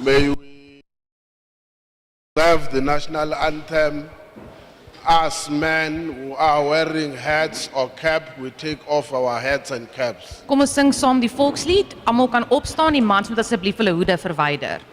May we observe the national anthem. As men who are wearing hats or cap, we take off our hats and caps. Kom ons sing saam die volkslied. Almal kan opstaan, die mans moet asseblief hulle hoede verwyder.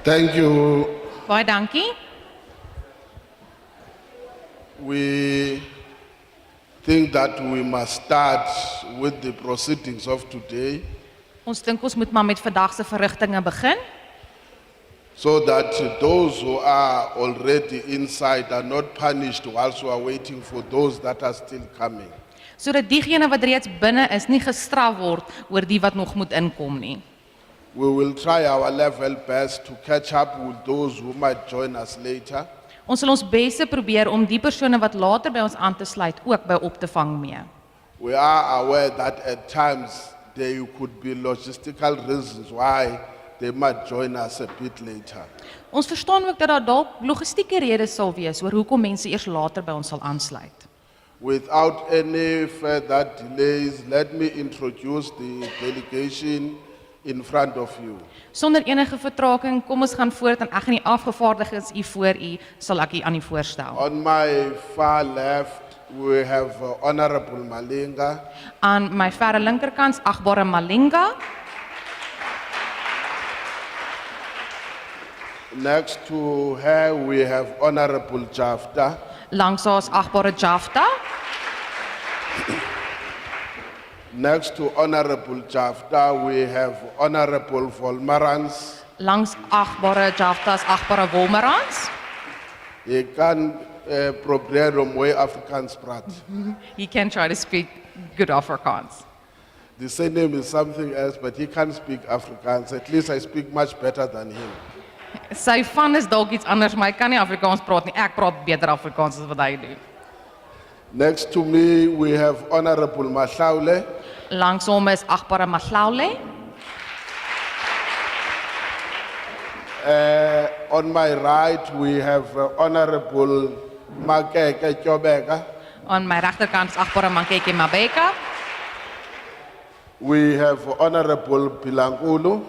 Thank you. Baie dankie. We think that we must start with the proceedings of today Ons dink ons moet maar met vandag se verrigtinge begin, so that those who are already inside are not punished whilst we are waiting for those that are still coming. sodat diegene wat reeds binne is nie gestraf word oor die wat nog moet inkom nie. We will try our level best to catch up with those who might join us later. Ons sal ons beste probeer om die persone wat later by ons aan te sluit ook by op te vang mee. We are aware that at times there could be logistical reasons why they might join us a bit later. Ons verstaan ook dat daar dalk logistieke redes sal wees oor hoekom mense eers later by ons sal aansluit. Without any further delays, let me introduce the delegation in front of you. Sonder enige vertraging, kom ons gaan voort en ek gaan die afgevaardigdes hier voor u sal ek u aan u voorstel. On my far left, we have Honorable Malinga. Aan my verre linkerkant agbare Malinga, Next to her, we have Honorable Jafta. langs haar is agbare Jafta, Next to Honorable Jafta, we have Honorable Volmarans. langs agbare Jafta is agbare Wolmerans. He kan probeer om mooi Afrikaans praat. He can try to speak good Afrikaans. The surname is something else, but he can't speak Afrikaans. At least I speak much better than him. Sy van is dalk iets anders, maar hy kan nie Afrikaans praat nie. Ek praat beter Afrikaans as wat hy doen. Next to me, we have Honorable Mahlaule. Langs hom is agbare Mahlaule. On my right, we have Honorable Makeke Chobeka. Aan my regterkant is agbare Mankeke Mabeka. We have Honorable Pilankulu.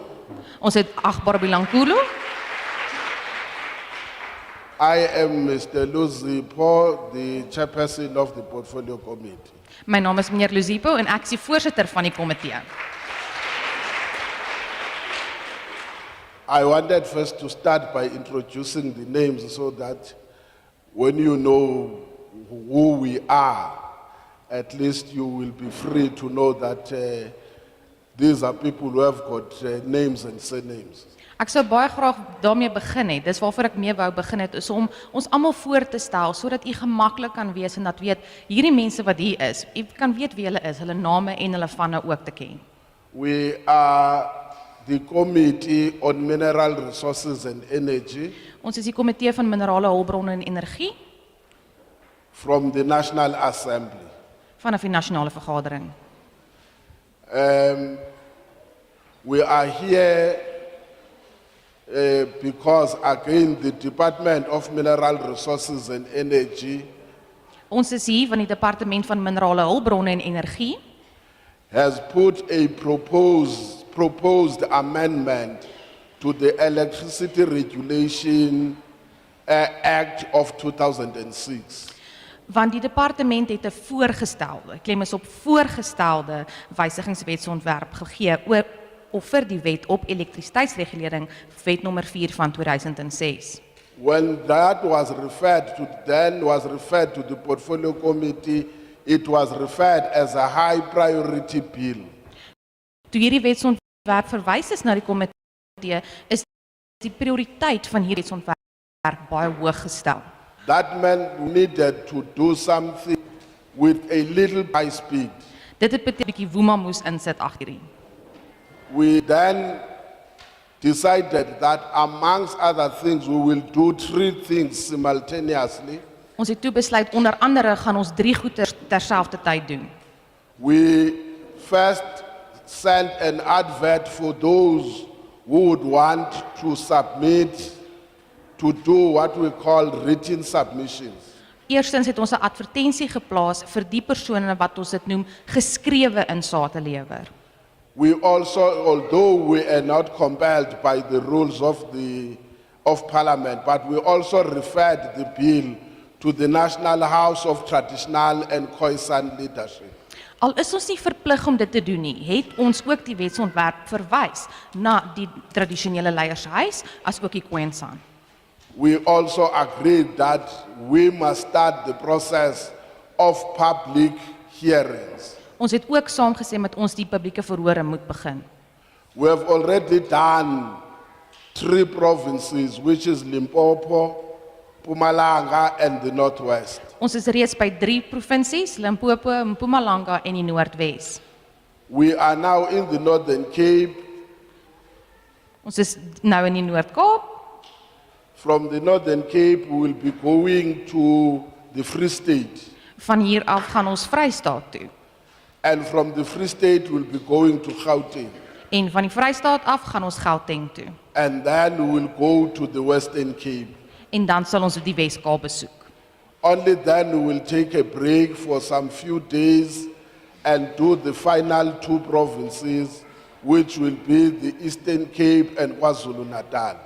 Ons het agbare Bilankulu. I am Mr. Luzipo, the chairperson of the Portfolio Committee. My naam is meneer Luzipo en ek is die voorsitter van die komitee. I wanted first to start by introducing the names so that when you know who we are, at least you will be free to know that These are people who have got names and surnames. Ek sou baie graag daarmee begin het. Dis waarvoor ek mee wou begin het, is om ons almal voor te stel sodat u gemaklik kan wees en dat weet hierdie mense wat hier is, u kan weet wie hulle is, hulle name en hulle vanne ook te ken. We are the Committee on Mineral Resources and Energy Ons is die komitee van minerale hulpbronne en energie from the National Assembly. vanaf die nasionale vergadering. We are here because again the Department of Mineral Resources and Energy Ons is hier van die departement van minerale hulpbronne en energie has put a proposed amendment to the Electricity Regulation Act of 2006. want die departement het 'n voorgestelde, klem is op voorgestelde wysigingswetsontwerp gegee oor vir die wet op elektrisiteitsregulering, wet nommer 4 van 2006. When that was referred to the Portfolio Committee, it was referred as a high priority bill. Toe hierdie wetsontwerp verwys is na die komitee, is die prioriteit van hierdie wetsontwerp baie hoog gestel. That meant we needed to do something with a little high speed. Dit het beteken 'n bietjie woema moes insit agter hierdie. We then decided that amongst other things, we will do 3 things simultaneously. Ons het toe besluit onder andere gaan ons 3 goeders terselfdertyd doen. We first sent an advert for those who would want to submit to do what we call written submissions. Eerstens het ons 'n advertensie geplaas vir die persone wat ons dit noem geskrewe insae te lewer. We also, although we are not compelled by the rules of Parliament, but we also referred the bill to the National House of Traditional and Khoisan Leadership. Al is ons nie verplig om dit te doen nie, het ons ook die wetsontwerp verwys na die tradisionele leiershuis as ook die Khoisan. We also agreed that we must start the process of public hearings. Ons het ook saamgestem dat ons die publieke verhore moet begin. We have already done 3 provinces, which is Limpopo, Mpumalanga and the Northwest. Ons is reeds by 3 provinsies, Limpopo, Mpumalanga en die Noordwes. We are now in the Northern Cape. Ons is nou in die Noord-Kaap. From the Northern Cape, we will be going to the Free State. Van hier af gaan ons Vrystaat toe. And from the Free State, we'll be going to Gauteng. En van die Vrystaat af gaan ons Gauteng toe. And then we will go to the Western Cape. En dan sal ons die Wes-Kaap besoek. Only then we will take a break for some few days and do the final 2 provinces, which will be the Eastern Cape and KwaZulu-Natal.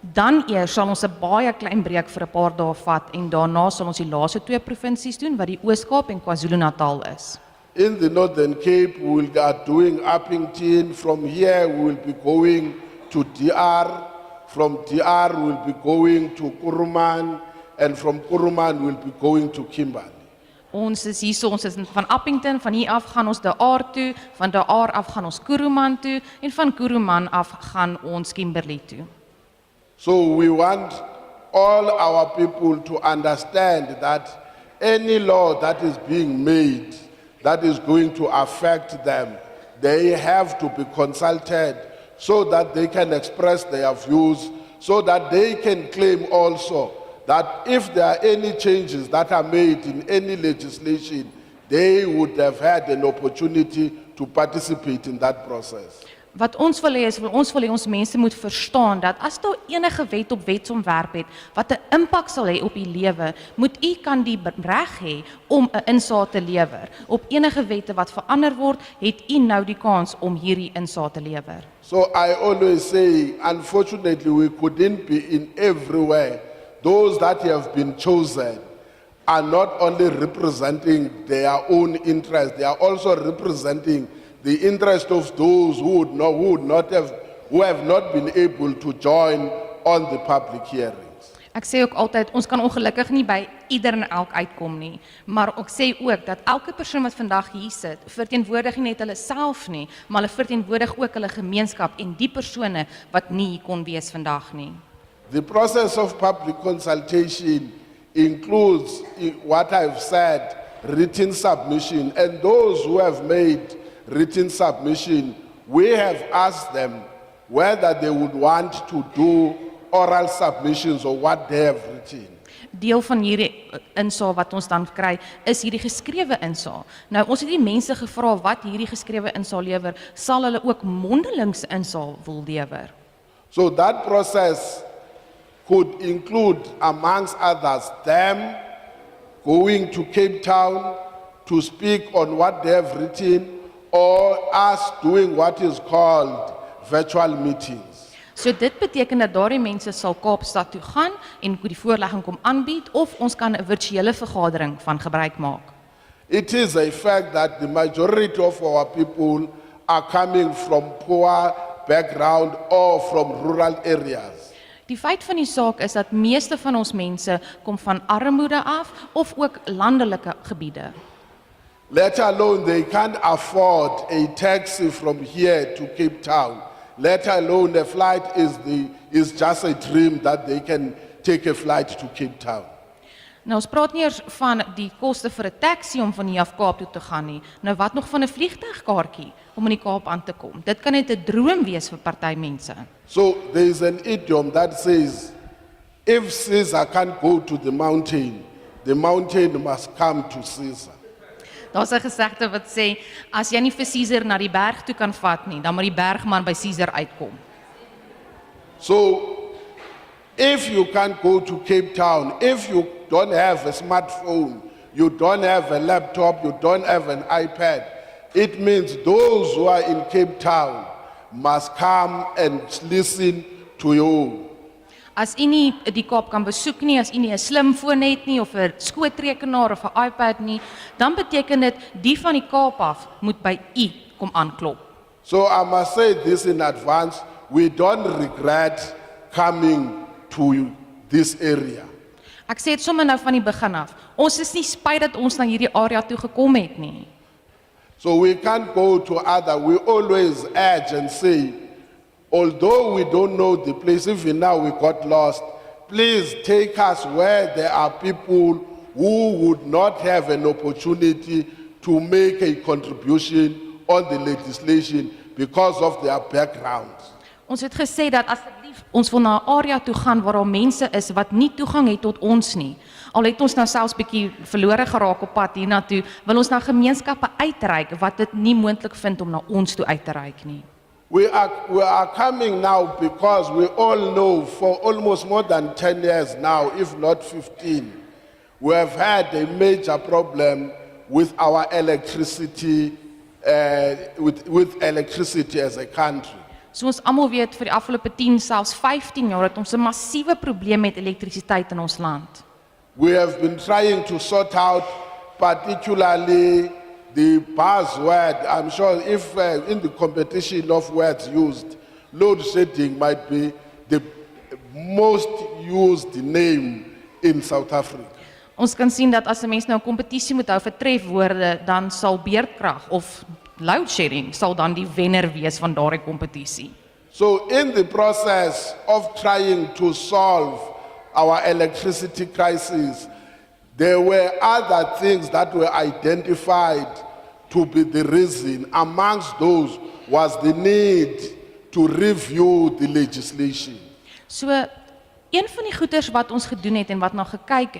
Dan eers sal ons 'n baie klein breek vir 'n paar dae vat en daarna sal ons die laaste 2 provinsies doen wat die Oos-Kaap en KwaZulu-Natal is. In the Northern Cape, we will be doing Uppington. From here, we will be going to DR. From DR, we will be going to Kuruman. And from Kuruman, we will be going to Kimberley. Ons is van Appington, van hier af gaan ons daar toe, van daar af gaan ons Kuruman toe en van Kuruman af gaan ons Kimberley toe. So we want all our people to understand that any law that is being made that is going to affect them, they have to be consulted so that they can express their views, so that they can claim also that if there are any changes that are made in any legislation, they would have had an opportunity to participate in that process. Wat ons wil hê is, ons mense moet verstaan dat as daar enige wet op wetsontwerp het wat 'n impak sal hê op u lewe, moet u kan die reg hê om 'n insaag te lewer. Op enige wette wat verander word, het u nou die kans om hierdie insaag te lewer. So I always say, unfortunately, we couldn't be in everywhere. Those that have been chosen are not only representing their own interest, they are also representing the interest of those who have not been able to join on the public hearings. Ek sê ook altyd, ons kan ongelukkig nie by ieder en elk uitkom nie, maar ek sê ook dat elke persoon wat vandag hier sit, verteenwoordig nie net hulle self nie, maar hulle verteenwoordig ook hulle gemeenskap en die persone wat nie hier kon wees vandag nie. The process of public consultation includes what I've said, written submission, and those who have made written submission, we have asked them whether they would want to do oral submissions or what they have written. Deel van hierdie insaag wat ons dan kry, is hierdie geskrewe insaag. Nou, ons het die mense gevra wat hierdie geskrewe insaag lewer, sal hulle ook mondelings insaag wil lewer. So that process could include, amongst others, them going to Cape Town to speak on what they have written, or us doing what is called virtual meetings. So dit beteken dat daardie mense sal Kaapstad toe gaan en die voorlegging kom aanbied, of ons kan 'n virtuele vergadering van gebruik maak. It is a fact that the majority of our people are coming from poor background or from rural areas. Die feit van die saak is dat meeste van ons mense kom van armoede af of ook landelike gebiede. Let alone they can't afford a taxi from here to Cape Town. Let alone the flight is just a dream that they can take a flight to Cape Town. Nou ons praat nie eers van die koste vir 'n taxi om van hier af Kaap toe te gaan nie. Nou wat nog van 'n vliegtuigkaartjie om in die Kaap aan te kom? Dit kan net 'n droom wees vir party mense. So there is an idiom that says, if Caesar can't go to the mountain must come to Caesar. Daar's 'n gesegde wat sê, as jy nie vir Caesar na die berg toe kan vat nie, dan moet die bergman by Caesar uitkom. So if you can't go to Cape Town, if you don't have a smartphone, you don't have a laptop, you don't have an iPad, it means those who are in Cape Town must come and listen to you. As u nie die Kaap kan besoek nie, as u nie 'n slimfoon het nie of 'n skootrekenaar of 'n iPad nie, dan beteken dit die van die Kaap af moet by u kom aanklop. So I must say this in advance, we don't regret coming to this area. Ek sê dit sommer nou van die begin af. Ons is nie spyt dat ons na hierdie area toe gekom het nie. So we can't go to other, we always urge and say, although we don't know the place, even now we got lost, please take us where there are people who would not have an opportunity to make a contribution on the legislation because of their backgrounds. Ons het gesê dat asseblief ons wil na 'n area toe gaan waar daar mense is wat nie toegang het tot ons nie. Al het ons nou selfs bietjie verlore geraak op pad hiernatoe, wil ons na gemeenskappe uitreik wat dit nie moontlik vind om na ons toe uit te reik nie. We are coming now because we all know for almost more than 10 years now, if not 15, we have had a major problem with our electricity, with electricity as a country. So ons almal weet vir die afgelope 10, selfs 15 jaar het ons 'n massiewe probleem met elektrisiteit in ons land. We have been trying to sort out particularly the buzzword. I'm sure if in the competition of words used, load shedding might be the most used name in South Africa. Ons kan sien dat as 'n mens nou 'n kompetisie moet hou vir trefwoorde, dan sal beerdkrag of load shedding sal dan die wenner wees van daardie kompetisie. So in the process of trying to solve our electricity crisis, there were other things that were identified to be the reason. Amongst those was the need to review the legislation. So een van die goeders wat ons gedoen het en wat na gekyk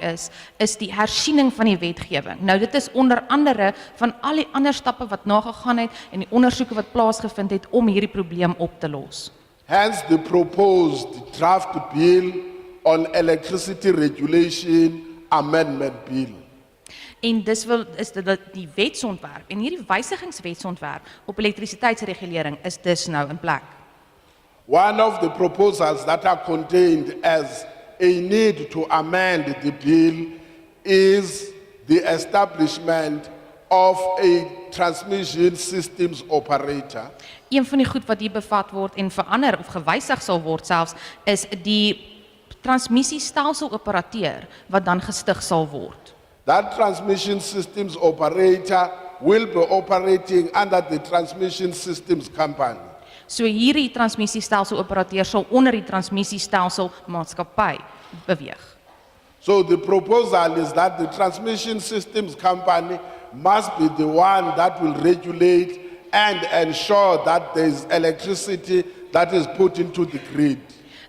is die hersiening van die wetgewing. Nou dit is onder andere van al die ander stappe wat nagegaan het en die ondersoeke wat plaasgevind het om hierdie probleem op te los. Hence the proposed draft bill on electricity regulation amendment bill. En dis is dit die wetsontwerp en hierdie wysigingswetsontwerp op elektrisiteitsregulering is dus nou in plek. One of the proposals that are contained as a need to amend the bill is the establishment of a transmission systems operator. Een van die goed wat hier bevat word en verander of gewysig sal word selfs is die transmissiestelsel-operateur wat dan gestig sal word. That transmission systems operator will be operating under the transmission systems company. So hierdie transmissiestelsel-operateur sal onder die transmissiestelsel-maatskappy beweeg. So the proposal is that the transmission systems company must be the one that will regulate and ensure that there is electricity that is put into the grid.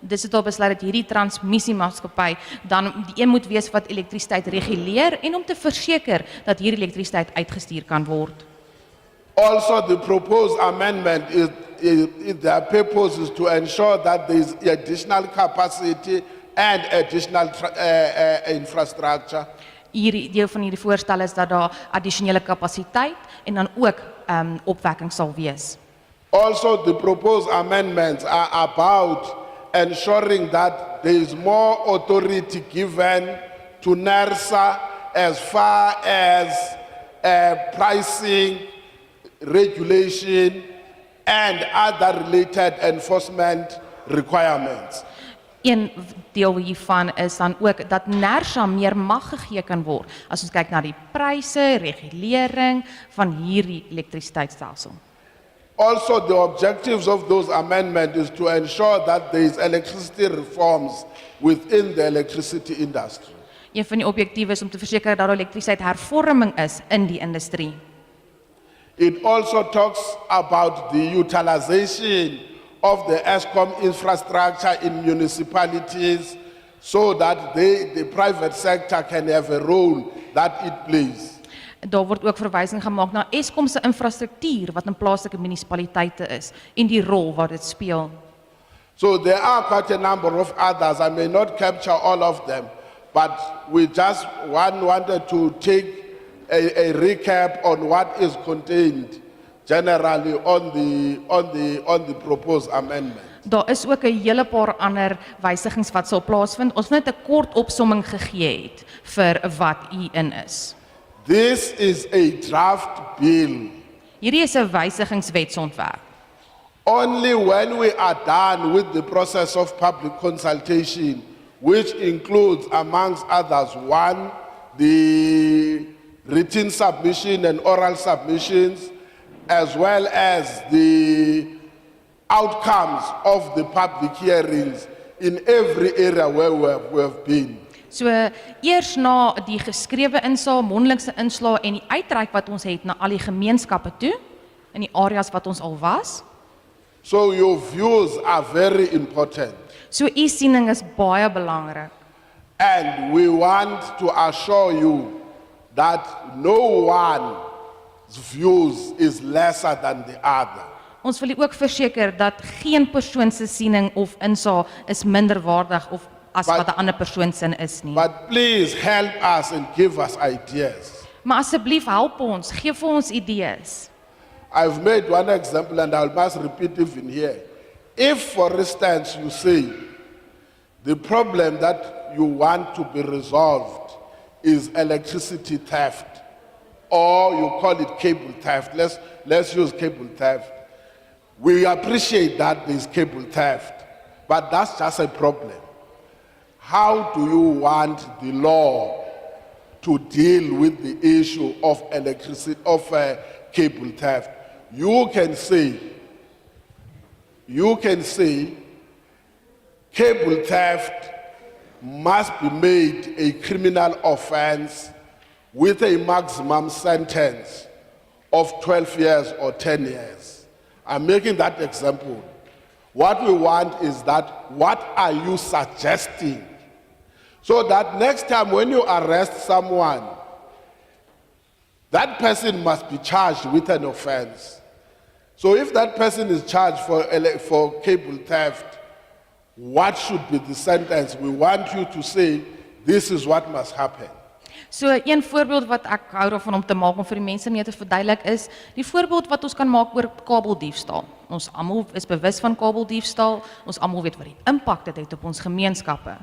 Dis het al besluit dat hierdie transmissiemaatskappy dan die een moet wees wat elektrisiteit reguleer en om te verseker dat hierdie elektrisiteit uitgestuur kan word. Also, the proposed amendment their purpose is to ensure that there is additional capacity and additional infrastructure. Hierdie deel van hierdie voorstel is dat daar addisionele kapasiteit en dan ook opwekking sal wees. Also, the proposed amendments are about ensuring that there is more authority given to NERSA as far as pricing, regulation, and other related enforcement requirements. Een deel hiervan is dan ook dat NERSA meer mag gegee kan word as ons kyk na die pryse, regulering van hierdie elektrisiteitsstelsel. Also, the objectives of those amendments is to ensure that there is electricity reforms within the electricity industry. Een van die objektiewe is om te verseker dat daar elektrisiteit hervorming is in die industrie. It also talks about the utilization of the ESCOM infrastructure in municipalities so that the private sector can have a role that it plays. Daar word ook verwysing gemaak na Eskom se infrastruktuur wat in plaaslike munisipaliteite is en die rol wat dit speel. So there are quite a number of others. I may not capture all of them, but we just wanted to take a recap on what is contained generally on the proposed amendment. Daar is ook 'n hele paar ander wysigings wat sal plaasvind. Ons het net 'n kort opsomming gegee het vir wat in is. This is a draft bill. Hierdie is 'n wysigingswetsontwerp. Only when we are done with the process of public consultation, which includes, amongst others, one, the written submission and oral submissions, as well as the outcomes of the public hearings in every area where we have been. So eers na die geskrewe insaal, mondelingse inslae en die uitreik wat ons het na al die gemeenskappe toe in die areas wat ons al was. So your views are very important. So u siening is baie belangrik. And we want to assure you that no one's views is lesser than the other. Ons wil u ook verseker dat geen persoon se siening of insaag is minderwaardig of as wat 'n ander persoon sin is nie. But please help us and give us ideas. Maar asseblief help ons, gee vir ons idees. I've made one example and I must repeat even here. If, for instance, you say the problem that you want to be resolved is electricity theft, or you call it cable theft, let's use cable theft. We appreciate that there's cable theft, but that's just a problem. How do you want the law to deal with the issue of cable theft? You can say cable theft must be made a criminal offense with a maximum sentence of 12 years or 10 years. I'm making that example. What we want is that, what are you suggesting? So that next time when you arrest someone, that person must be charged with an offense. So if that person is charged for cable theft, what should be the sentence? We want you to say, this is what must happen. So een voorbeeld wat ek hou daarvan om te maak om vir die mense meer te verduidelik is, die voorbeeld wat ons kan maak oor kabeldiefstal. Ons almal is bewus van kabeldiefstal, ons almal weet wat die impak dit het op ons gemeenskappe.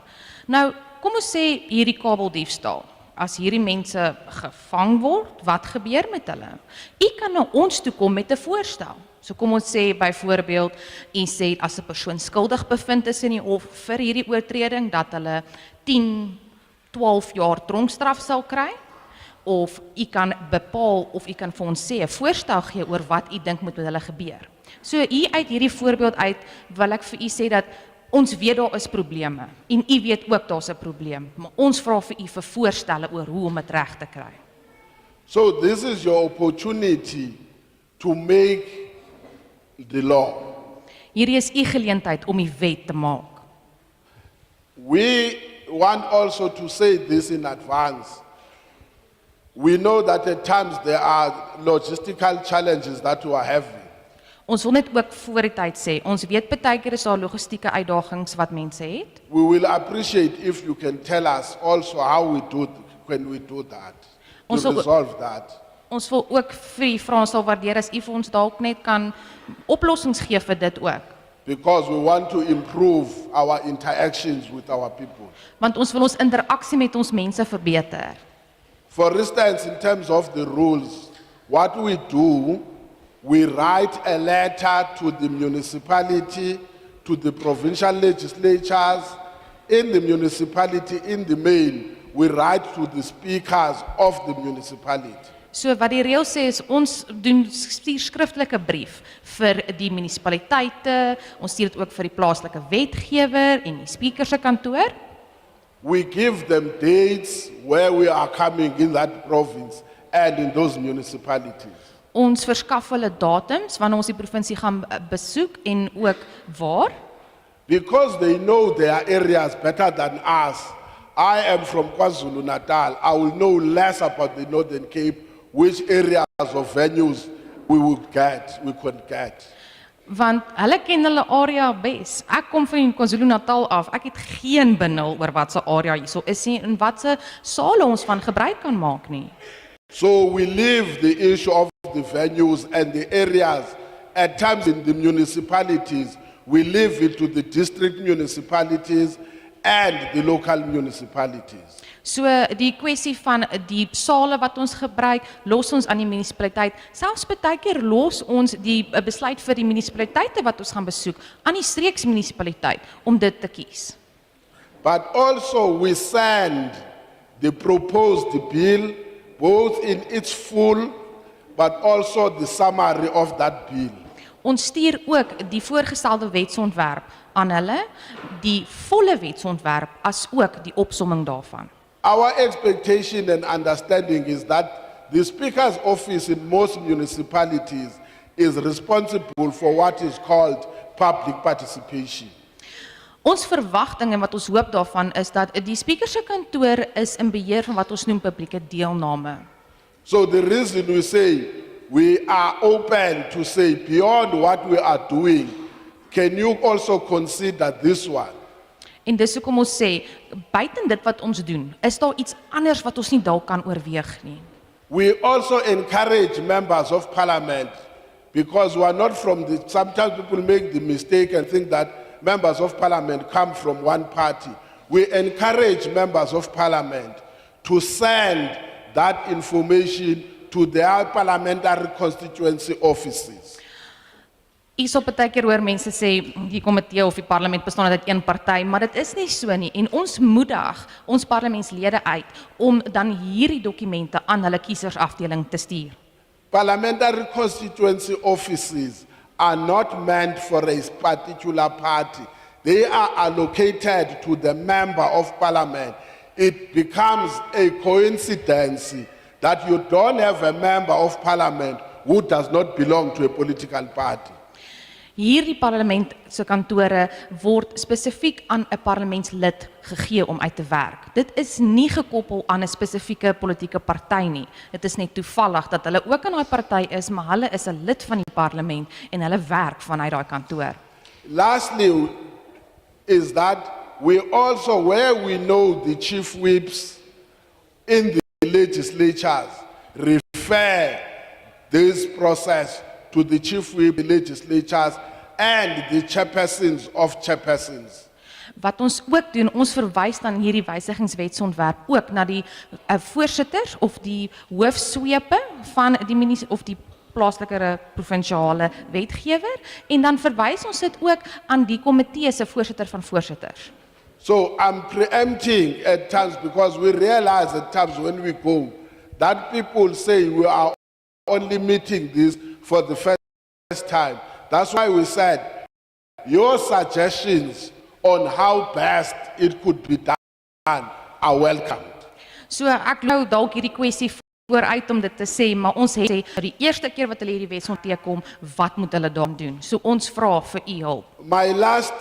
Nou, kom ons sê hierdie kabeldiefstal, as hierdie mense gevang word, wat gebeur met hulle? U kan na ons toe kom met 'n voorstel. So kom ons sê byvoorbeeld, u sê as 'n persoon skuldig bevind is in die hof vir hierdie oortreding dat hulle 10, 12 jaar tronkstraf sal kry, of u kan bepaal of u kan vir ons sê 'n voorstel gee oor wat u dink moet met hulle gebeur. So hier uit hierdie voorbeeld uit wil ek vir u sê dat ons weet daar is probleme en u weet ook daar's 'n probleem, maar ons vra vir u vir voorstelle oor hoe om dit reg te kry. So this is your opportunity to make the law. Hierdie is u geleentheid om die wet te maak. We want also to say this in advance. We know that at times there are logistical challenges that we are having. Ons wil net ook voor die tyd sê, ons weet baie keer is daar logistieke uitdagings wat mense het. We will appreciate if you can tell us also how we do when we do that. To Also- resolve that. Ons wil ook vir u vra, ons sal waardeer as u vir ons dalk net kan oplossings gee vir dit ook. Because we want to improve our interactions with our people. Want ons wil ons interaksie met ons mense verbeter. For instance, in terms of the rules, what we do, we write a letter to the municipality, to the provincial legislatures, in the municipality, in the mail, we write to the speakers of the municipality. So wat die reël sê is ons stuur skriftelike brief vir die munisipaliteite, ons stuur dit ook vir die plaaslike wetgewer en die speaker se kantoor. We give them dates where we are coming in that province and in those municipalities. Ons verskaf hulle datums wanneer ons die provinsie gaan besoek en ook waar. Because they know their areas better than us. I am from KwaZulu-Natal. I will know less about the Northern Cape, which areas of venues we could get. Want hulle ken hulle area bes. Ek kom van KwaZulu-Natal af. Ek het geen benul oor wat se area hierso is nie en wat se sale ons van gebruik kan maak nie. So we leave the issue of the venues and the areas. At times in the municipalities, we leave it to the district municipalities and the local municipalities. So die kwessie van die sale wat ons gebruik, los ons aan die munisipaliteit. Selfs baie keer los ons die besluit vir die munisipaliteite wat ons gaan besoek aan die streeksmunisipaliteit om dit te kies. But also we send the proposed bill both in its full but also the summary of that bill. Ons stuur ook die voorgestelde wetsontwerp aan hulle, die volle wetsontwerp as ook die opsomming daarvan. Our expectation and understanding is that the Speaker's office in most municipalities is responsible for what is called public participation. Ons verwagting en wat ons hoop daarvan is dat die speaker se kantoor is in beheer van wat ons noem publieke deelname. So the reason we say we are open to say beyond what we are doing, can you also consider this one? En dis hoekom ons sê, buiten dit wat ons doen, is daar iets anders wat ons nie dalk kan oorweeg nie. We also encourage members of parliament because we are not from the, sometimes people make the mistake and think that members of parliament come from one party. We encourage members of parliament to send that information to their parliamentary constituency offices. Iets op baie keer hoor mense sê, die komitee of die parlement bestaan uit een party, maar dit is nie so nie. En ons moedig ons parlementslede uit om dan hierdie dokumente aan hulle kiesersafdeling te stuur. Parliamentary constituency offices are not meant for a particular party. They are allocated to the member of parliament. It becomes a coincidence that you don't have a member of parliament who does not belong to a political party. Hierdie parlement se kantore word spesifiek aan 'n parlementslid gegee om uit te werk. Dit is nie gekoppel aan 'n spesifieke politieke party nie. Dit is net toevallig dat hulle ook in daai party is, maar hulle is 'n lid van die parlement en hulle werk vanuit daai kantoor. Lastly is that we also, where we know the chief whips in the legislatures refer this process to the chief whip legislatures and the chairpersons of chairpersons. Wat ons ook doen, ons verwys dan hierdie wysigingswetsontwerp ook na die voorsitters of die hoofsweepe van die plaaslike provinsiale wetgewer en dan verwys ons dit ook aan die komitee se voorsitter van voorsitters. So I'm preempting at times because we realize at times when we go that people say we are only meeting this for the first time. That's why we said your suggestions on how best it could be done are welcomed. So ek nou dalk hierdie kwessie vooruit om dit te sê, maar ons sê die eerste keer wat hulle hierdie wetsontee kom, wat moet hulle dan doen? So ons vra vir u hulp. My last